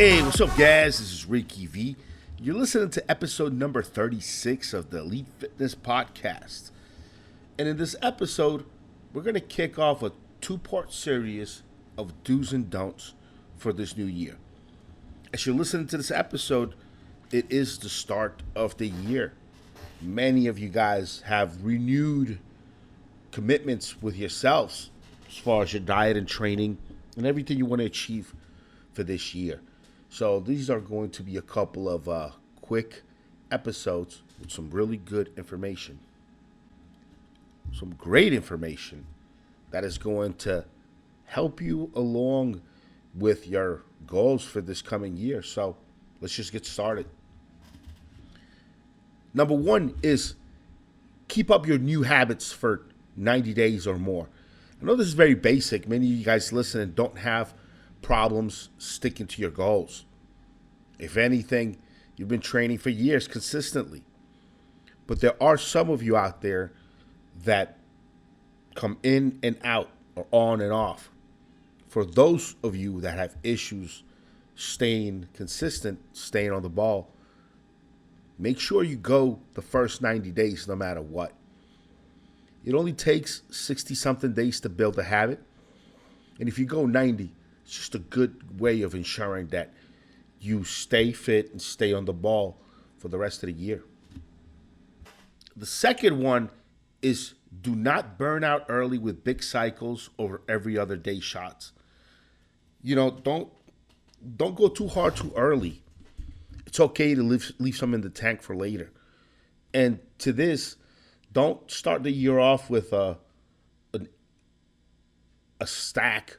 Hey, what's up, guys? This is Ricky V. You're listening to episode number 36 of the Elite Fitness Podcast. And in this episode, we're going to kick off a two-part series of do's and don'ts for this new year. As you're listening to this episode, it is the start of the year. Many of you guys have renewed commitments with yourselves as far as your diet and training and everything you want to achieve for this year. So these are going to be a couple of quick episodes with some really good information. Some great information that is going to help you along with your goals for this coming year. So let's just get started. Number one is keep up your new habits for 90 days or more. I know this is very basic. Many of you guys listening don't have problems sticking to your goals. If anything, you've been training for years consistently. But there are some of you out there that come in and out or on and off. For those of you that have issues staying consistent, staying on the ball, make sure you go the first 90 days no matter what. It only takes 60-something days to build a habit. And if you go 90, it's just a good way of ensuring that you stay fit and stay on the ball for the rest of the year. The second one is do not burn out early with big cycles over every other day shots. Don't go too hard too early. It's okay to leave some in the tank for later. And to this, don't start the year off with a stack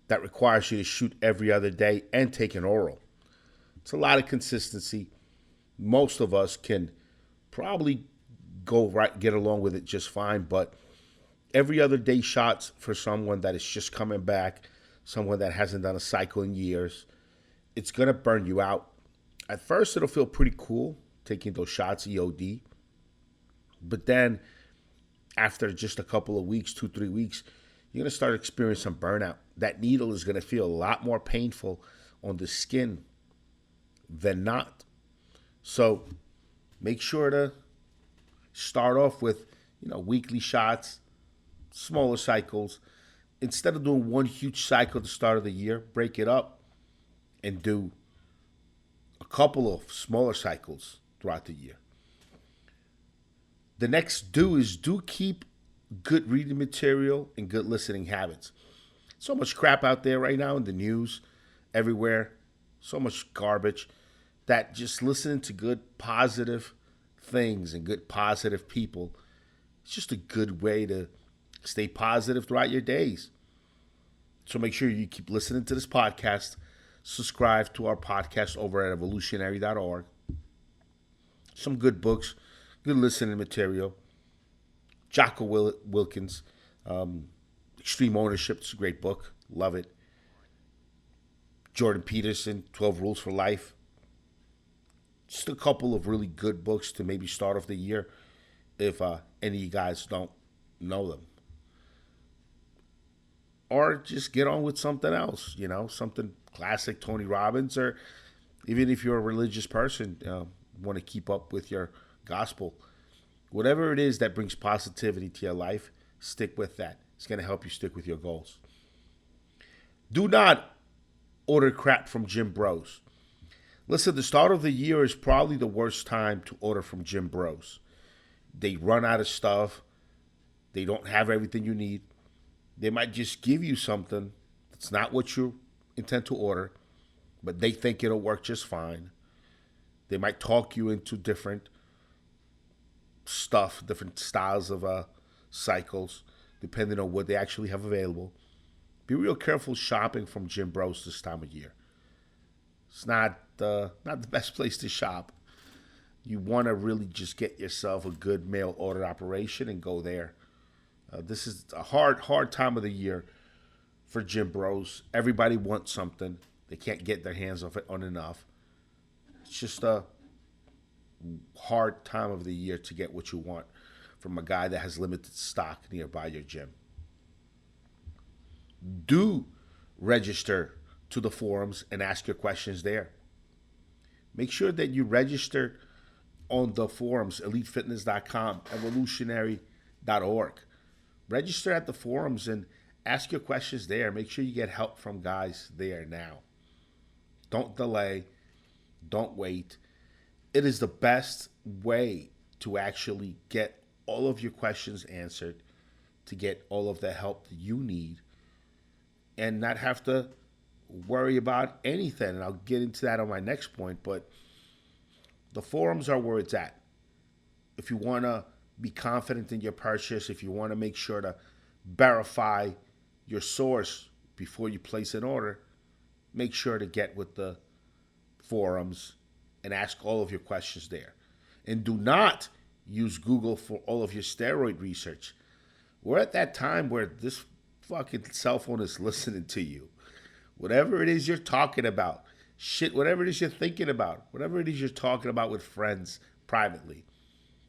that requires you to shoot every other day and take an oral. It's a lot of consistency. Most of us can probably get along with it just fine, but every other day shots for someone that is just coming back, someone that hasn't done a cycle in years, it's going to burn you out. At first, it'll feel pretty cool taking those shots EOD, but then after just a couple of weeks, 2-3 weeks, you're going to start experiencing some burnout. That needle is going to feel a lot more painful on the skin than not. So make sure to start off with, weekly shots, smaller cycles. Instead of doing one huge cycle at the start of the year, break it up and do a couple of smaller cycles throughout the year. The next is keep good reading material and good listening habits. So much crap out there right now in the news, everywhere, so much garbage, that just listening to good positive things and good positive people, it's just a good way to stay positive throughout your days. So make sure you keep listening to this podcast. Subscribe to our podcast over at evolutionary.org. Some good books, good listening material. Jocko Wilkins, Extreme Ownership. It's a great book. Love it. Jordan Peterson, 12 Rules for Life. Just a couple of really good books to maybe start off the year if any of you guys don't know them. Or just get on with something else, something classic Tony Robbins, or even if you're a religious person, want to keep up with your gospel. Whatever it is that brings positivity to your life, stick with that. It's going to help you stick with your goals. Do not order crap from Gym Bros. Listen, the start of the year is probably the worst time to order from Gym Bros. They run out of stuff. They don't have everything you need. They might just give you something that's not what you intend to order, but they think it'll work just fine. They might talk you into different stuff, different styles of cycles, depending on what they actually have available. Be real careful shopping from Gym Bros this time of year. It's not the best place to shop. You want to really just get yourself a good mail order operation and go there. This is a hard time of the year for Gym Bros. Everybody wants something. They can't get their hands on enough. It's just a hard time of the year to get what you want from a guy that has limited stock nearby your gym. Do register to the forums and ask your questions there. Make sure that you register on the forums, elitefitness.com, evolutionary.org. Register at the forums and ask your questions there. Make sure you get help from guys there now. Don't delay. Don't wait. It is the best way to actually get all of your questions answered, to get all of the help that you need, and not have to worry about anything. And I'll get into that on my next point, but the forums are where it's at. If you want to be confident in your purchase, if you want to make sure to verify your source before you place an order, make sure to get with the forums and ask all of your questions there. And do not use Google for all of your steroid research. We're at that time where this fucking cell phone is listening to you. Whatever it is you're talking about, shit, whatever it is you're thinking about, whatever it is you're talking about with friends privately,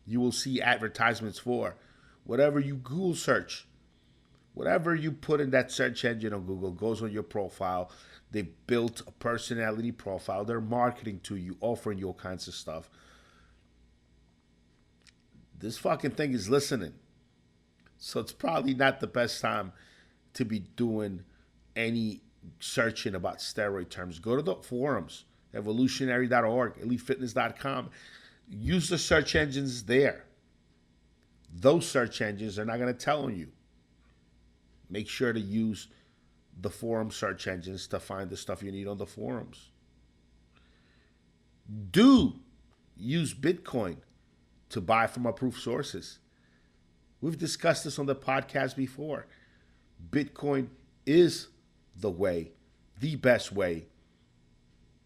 you will see advertisements for. Whatever you Google search, whatever you put in that search engine on Google goes on your profile. They built a personality profile. They're marketing to you, offering you all kinds of stuff. This fucking thing is listening. So it's probably not the best time to be doing any searching about steroid terms. Go to the forums, evolutionary.org, elitefitness.com. Use the search engines there. Those search engines are not going to tell on you. Make sure to use the forum search engines to find the stuff you need on the forums. Do use Bitcoin to buy from approved sources. We've discussed this on the podcast before. Bitcoin is the way, the best way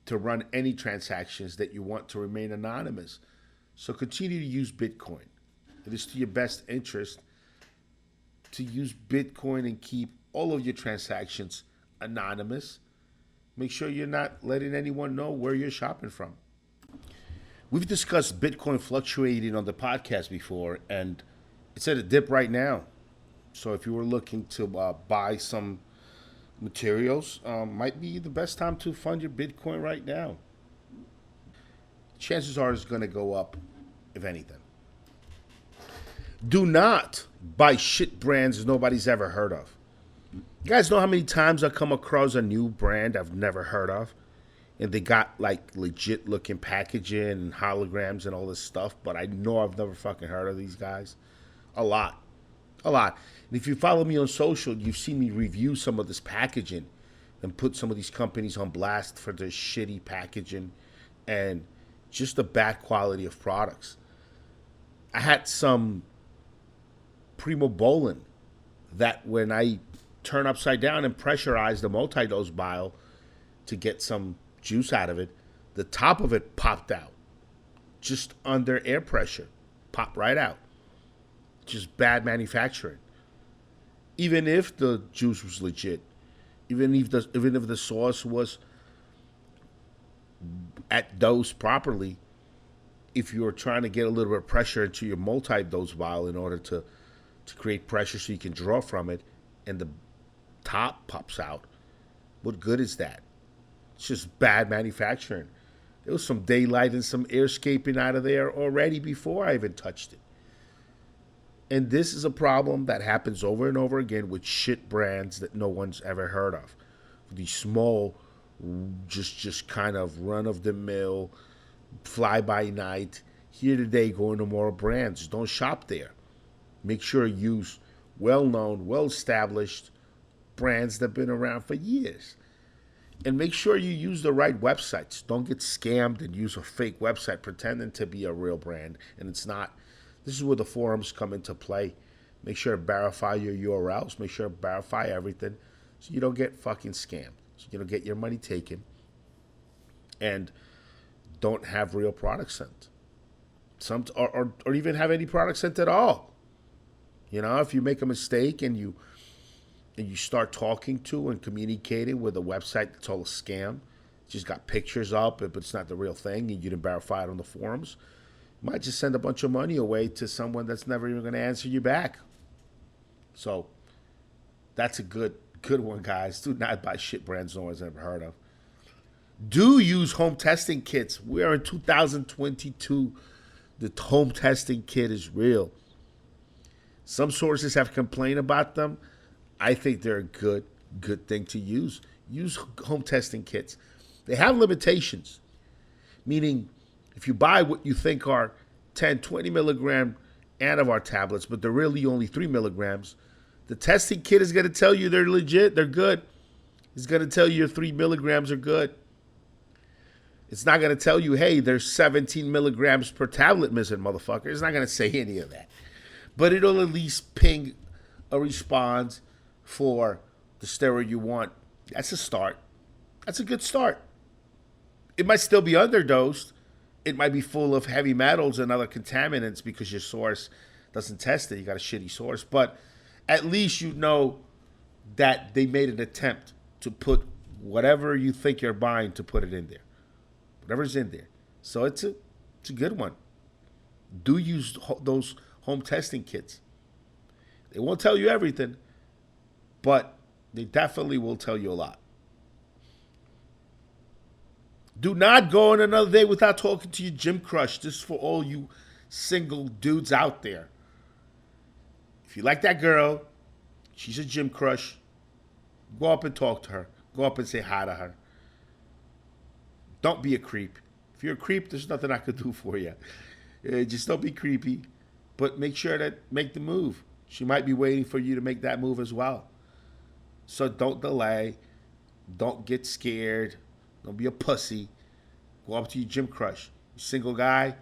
to run any transactions that you want to remain anonymous. So continue to use Bitcoin. It is to your best interest to use Bitcoin and keep all of your transactions anonymous. Make sure you're not letting anyone know where you're shopping from. We've discussed Bitcoin fluctuating on the podcast before, and it's at a dip right now. So if you were looking to buy some materials, might be the best time to fund your Bitcoin right now. Chances are it's going to go up, if anything. Do not buy shit brands nobody's ever heard of. You guys know how many times I come across a new brand I've never heard of? And they got like legit looking packaging and holograms and all this stuff, but I know I've never fucking heard of these guys. A lot. And if you follow me on social, you've seen me review some of this packaging and put some of these companies on blast for their shitty packaging and just the bad quality of products. I had some Primobolan that when I turn upside down and pressurize the multi-dose vial to get some juice out of it, the top of it popped out just under air pressure. Popped right out. Just bad manufacturing. Even if the juice was legit, even if the sauce was at dose properly, if you're trying to get a little bit of pressure into your multi-dose vial in order to create pressure so you can draw from it, and the top pops out, what good is that? It's just bad manufacturing. There was some daylight and some air escaping out of there already before I even touched it. And this is a problem that happens over and over again with shit brands that no one's ever heard of. These small, just kind of run-of-the-mill, fly-by-night, here-today, going tomorrow brands. Don't shop there. Make sure you use well-known, well-established brands that have been around for years. And make sure you use the right websites. Don't get scammed and use a fake website pretending to be a real brand, and it's not. This is where the forums come into play. Make sure to verify your URLs. Make sure to verify everything so you don't get fucking scammed. So you don't get your money taken and don't have real products sent. Or even have any products sent at all. You know, if you make a mistake and you start talking to and communicating with a website that's all a scam, it's just got pictures up, but it's not the real thing, and you didn't verify it on the forums, you might just send a bunch of money away to someone that's never even going to answer you back. So that's a good Good one, guys. Do not buy shit brands no one's ever heard of. Do use home testing kits. We are in 2022. The home testing kit is real. Some sources have complained about them. I think they're a good thing to use. Use home testing kits. They have limitations, meaning if you buy what you think are 10, 20 milligram Anavar tablets, but they're really only 3 milligrams, the testing kit is going to tell you they're legit, they're good. It's going to tell you your 3 milligrams are good. It's not going to tell you, hey, there's 17 milligrams per tablet missing, motherfucker. It's not going to say any of that. But it'll at least ping a response for the steroid you want. That's a start. That's a good start. It might still be underdosed. It might be full of heavy metals and other contaminants because your source doesn't test it. You got a shitty source. But at least you know that they made an attempt to put whatever you think you're buying to put it in there. Whatever's in there. So it's a good one. Do use those home testing kits. They won't tell you everything, but they definitely will tell you a lot. Do not go on another day without talking to your gym crush. This is for all you single dudes out there. If you like that girl, she's a gym crush, go up and talk to her. Go up and say hi to her. Don't be a creep. If you're a creep, there's nothing I could do for you. Just don't be creepy, but make the move. She might be waiting for you to make that move as well. So don't delay. Don't get scared. Don't be a pussy. Go up to your gym crush. You single guy,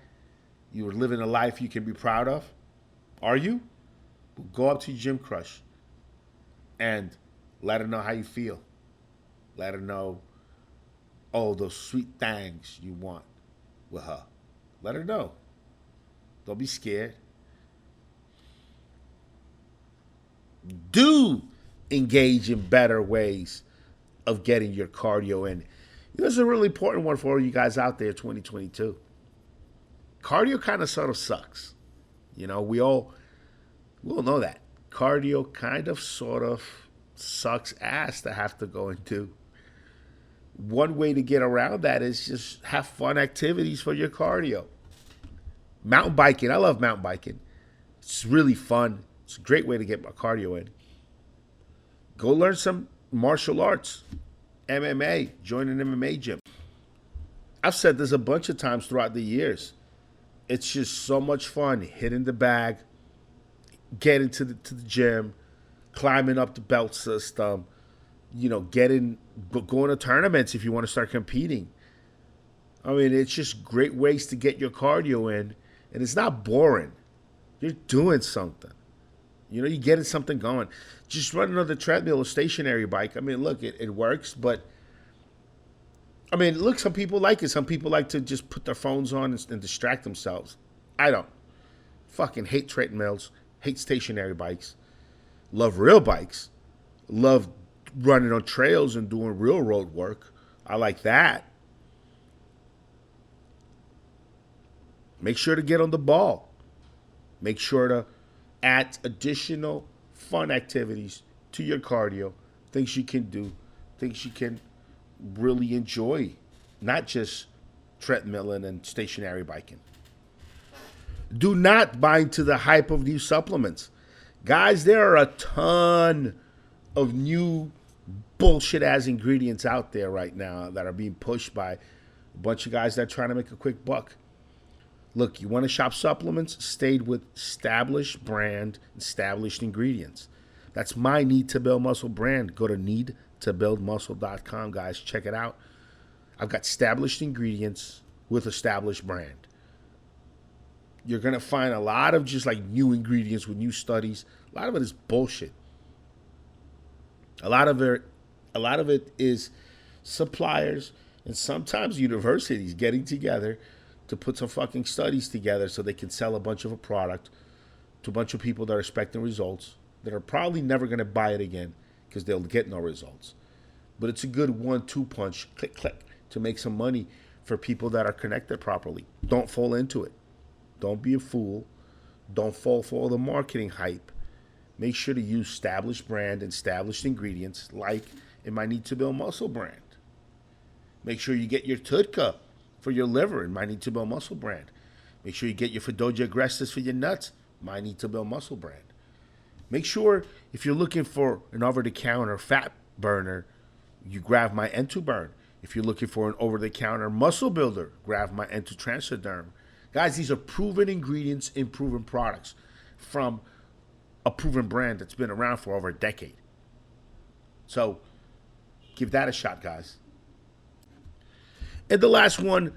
you are living a life you can be proud of. Are you? Well, go up to your gym crush and let her know how you feel. Let her know all those sweet things you want with her. Let her know. Don't be scared. Do engage in better ways of getting your cardio in. This is a really important one for all you guys out there, 2022. Cardio kind of sort of sucks. You know, we all know that. Cardio kind of sort of sucks ass to have to go and do. One way to get around that is just have fun activities for your cardio. Mountain biking. I love mountain biking. It's really fun. It's a great way to get my cardio in. Go learn some martial arts. MMA. Join an MMA gym. I've said this a bunch of times throughout the years. It's just so much fun hitting the bag, getting to the gym, climbing up the belt system, going to tournaments if you want to start competing. I mean, it's just great ways to get your cardio in, and it's not boring. You're doing something. You're getting something going. Just running on the treadmill or stationary bike. I mean, look, it works, but I mean, look, some people like it. Some people like to just put their phones on and distract themselves. I don't. Fucking hate treadmills, hate stationary bikes, love real bikes, love running on trails and doing real road work. I like that. Make sure to get on the ball. Make sure to add additional fun activities to your cardio, things you can do, things you can really enjoy, not just treadmilling and stationary biking. Do not buy into the hype of new supplements. Guys, there are a ton of new bullshit-ass ingredients out there right now that are being pushed by a bunch of guys that are trying to make a quick buck. Look, you want to shop supplements? Stay with established brand, established ingredients. That's my Need to Build Muscle brand. Go to needtobuildmuscle.com, guys. Check it out. I've got established ingredients with established brand. You're going to find a lot of just like new ingredients with new studies. A lot of it is bullshit. A lot of it is suppliers and sometimes universities getting together to put some fucking studies together so they can sell a bunch of a product to a bunch of people that are expecting results that are probably never going to buy it again because they'll get no results. But it's a good 1-2 punch, click, click, to make some money for people that are connected properly. Don't fall into it. Don't be a fool. Don't fall for all the marketing hype. Make sure to use established brand and established ingredients like in my Need to Build Muscle brand. Make sure you get your TUDCA for your liver in my Need to Build Muscle brand. Make sure you get your Fedoja agrestis for your nuts, my Need to Build Muscle brand. Make sure if you're looking for an over-the-counter fat burner, you grab my N2Burn. If you're looking for an over-the-counter muscle builder, grab my N2 Transderm. Guys, these are proven ingredients in proven products from a proven brand that's been around for over a decade. So give that a shot, guys. And the last one,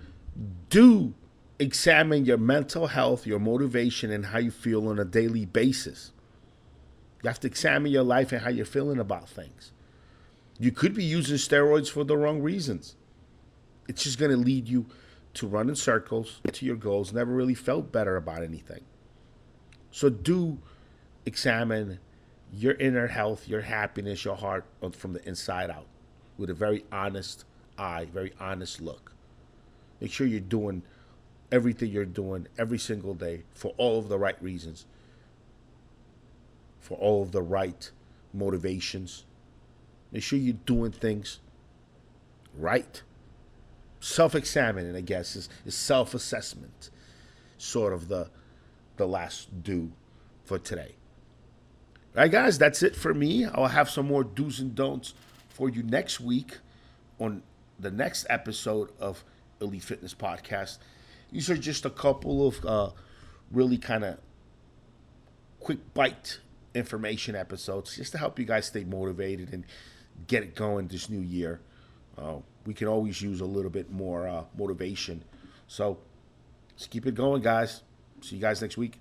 do examine your mental health, your motivation, and how you feel on a daily basis. You have to examine your life and how you're feeling about things. You could be using steroids for the wrong reasons. It's just going to lead you to run in circles, to your goals, never really felt better about anything. So do examine your inner health, your happiness, your heart from the inside out with a very honest eye, very honest look. Make sure you're doing everything you're doing every single day for all of the right reasons, for all of the right motivations. Make sure you're doing things right. Self-examining, I guess, is self-assessment, sort of the last do for today. All right, guys, that's it for me. I'll have some more do's and don'ts for you next week on the next episode of Elite Fitness Podcast. These are just a couple of really kind of quick bite information episodes just to help you guys stay motivated and get it going this new year. We can always use a little bit more motivation. So let's keep it going, guys. See you guys next week.